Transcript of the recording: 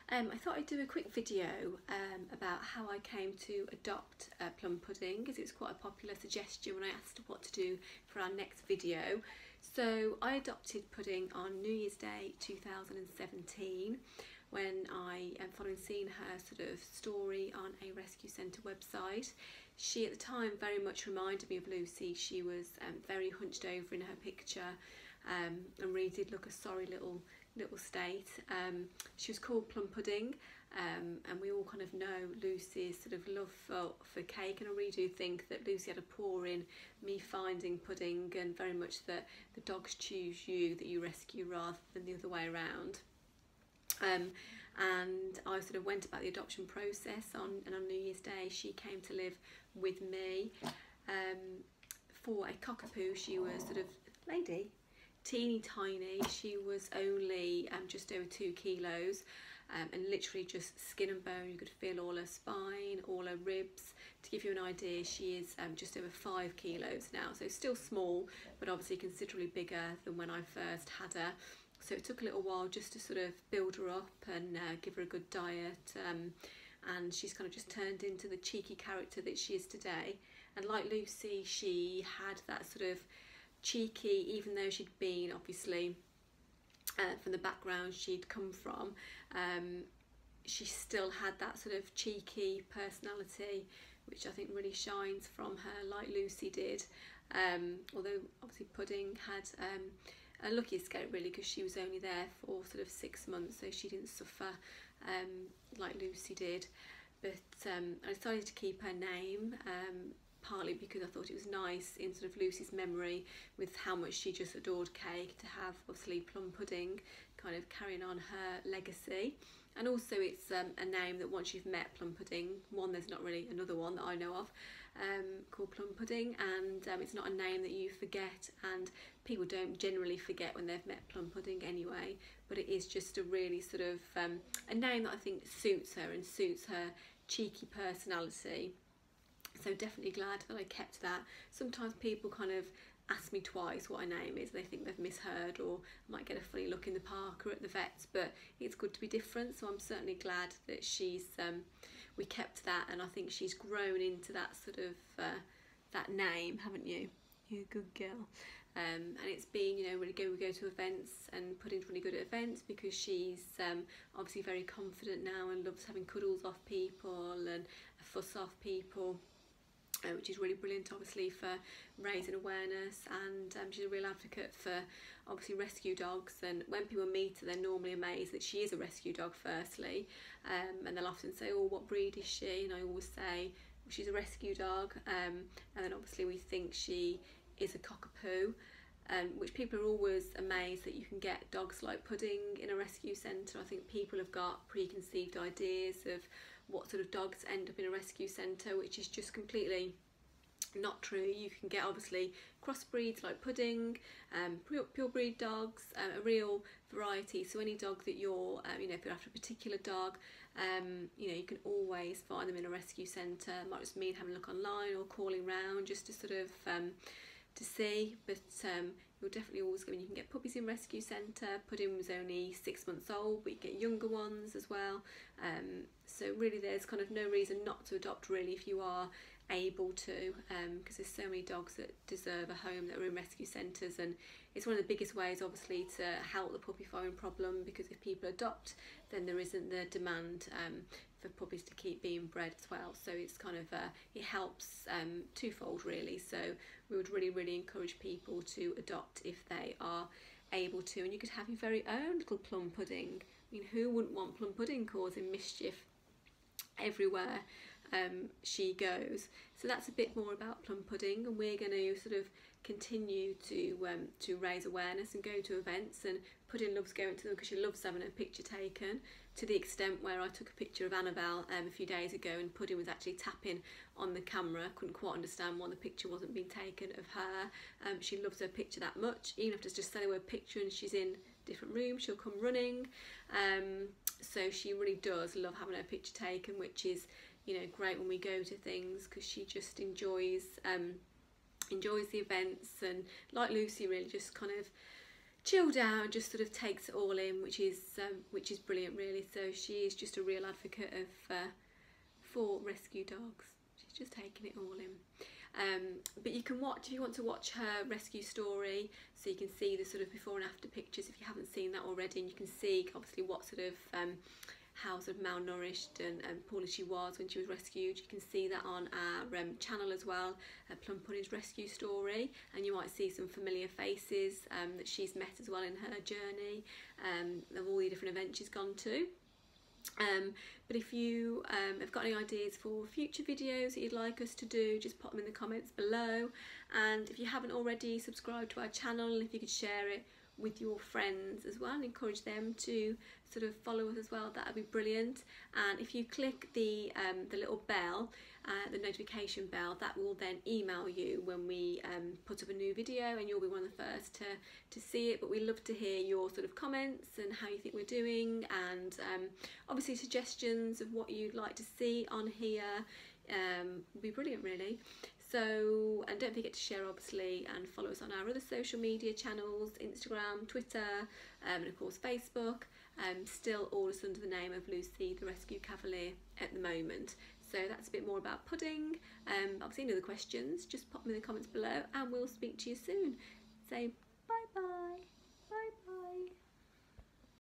I thought I'd do a quick video about how I came to adopt Plum Pudding, as it was quite a popular suggestion when I asked what to do for our next video. So I adopted Pudding on New Year's Day 2017 when following seeing her sort of story on a rescue centre website. She at the time very much reminded me of Lucy. She was very hunched over in her picture and really did look a sorry little state. She was called Plum Pudding, and we all kind of know Lucy's sort of love for cake, and I really do think that Lucy had a paw in me finding Pudding, and very much that the dogs choose you, that you rescue, rather than the other way around. And I sort of went about the adoption process and on New Year's Day she came to live with me. For a cockapoo, she was sort of teeny tiny. She was only just over 2 kilos, and literally just skin and bone. You could feel all her spine, all her ribs. To give you an idea, she is just over 5 kilos now, so still small, but obviously considerably bigger than when I first had her. So it took a little while just to sort of build her up and give her a good diet, and she's kind of just turned into the cheeky character that she is today. And like Lucy, she had that sort of cheeky, even though she'd been obviously from the background she'd come from, she still had that sort of cheeky personality, which I think really shines from her, like Lucy did. Although obviously Pudding had a lucky escape really, because she was only there for sort of 6 months, so she didn't suffer like Lucy did. But I decided to keep her name, partly because I thought it was nice in sort of Lucy's memory, with how much she just adored cake, to have obviously Plum Pudding kind of carrying on her legacy. And also it's a name that once you've met Plum Pudding, there's not really another one that I know of called Plum Pudding, and it's not a name that you forget, and people don't generally forget when they've met Plum Pudding anyway, but it is just a really sort of a name that I think suits her and suits her cheeky personality. So definitely glad that I kept that. Sometimes people kind of ask me twice what her name is. They think they've misheard, or I might get a funny look in the park or at the vets, but it's good to be different, so I'm certainly glad that she's we kept that, and I think she's grown into that sort of that name, haven't you? You're a good girl. And it's been, you know, we go to events, and Pudding's really good at events because she's obviously very confident now and loves having cuddles off people and a fuss off people, which is really brilliant obviously for raising awareness. And she's a real advocate for obviously rescue dogs, and when people meet her they're normally amazed that she is a rescue dog firstly, and they'll often say, oh, what breed is she? And I always say, well, she's a rescue dog, and then obviously we think she is a cockapoo, which people are always amazed that you can get dogs like Pudding in a rescue centre. I think people have got preconceived ideas of what sort of dogs end up in a rescue centre, which is just completely not true. You can get obviously crossbreeds like Pudding, pure breed dogs, a real variety. So any dog that you're, you know, if you're after a particular dog, you know, you can always find them in a rescue centre. It might just mean having a look online or calling round just to sort of to see, but you'll definitely always go, and you can get puppies in rescue centre. Pudding was only 6 months old, but you get younger ones as well, so really there's kind of no reason not to adopt really if you are able to, because there's so many dogs that deserve a home that are in rescue centres, and it's one of the biggest ways obviously to help the puppy farming problem, because if people adopt then there isn't the demand for puppies to keep being bred as well. So it's kind of it helps twofold really. So we would really encourage people to adopt if they are able to, and you could have your very own little Plum Pudding. I mean, who wouldn't want Plum Pudding causing mischief everywhere she goes? So that's a bit more about Plum Pudding, and we're going to sort of continue to raise awareness and go to events. And Pudding loves going to them because she loves having a picture taken, to the extent where I took a picture of Annabelle a few days ago, and Pudding was actually tapping on the camera. Couldn't quite understand why the picture wasn't being taken of her. She loves her picture that much. Even if it's just say her picture and she's in different rooms, she'll come running. So she really does love having her picture taken, which is, you know, great when we go to things, because she just enjoys the events, and like Lucy really just kind of chilled out and just sort of takes it all in, which is brilliant really. So she is just a real advocate of for rescue dogs. She's just taking it all in. But you can watch, if you want to watch her rescue story, so you can see the sort of before and after pictures if you haven't seen that already, and you can see obviously what sort of how sort of malnourished and poorly she was when she was rescued. You can see that on our channel as well, Plum Pudding's rescue story, and you might see some familiar faces that she's met as well in her journey, of all the different events she's gone to. But if you have got any ideas for future videos that you'd like us to do, just pop them in the comments below. And if you haven't already subscribed to our channel, if you could share it with your friends as well and encourage them to sort of follow us as well, that would be brilliant. And if you click the little bell, the notification bell, that will then email you when we put up a new video, and you'll be one of the first to see it. But we love to hear your sort of comments and how you think we're doing, and obviously suggestions of what you'd like to see on here would be brilliant really. So, and don't forget to share obviously and follow us on our other social media channels, Instagram, Twitter, and of course Facebook. Still all just under the name of Lucy the Rescue Cavalier at the moment. So that's a bit more about pudding. Obviously any other questions, just pop them in the comments below and we'll speak to you soon. So bye bye.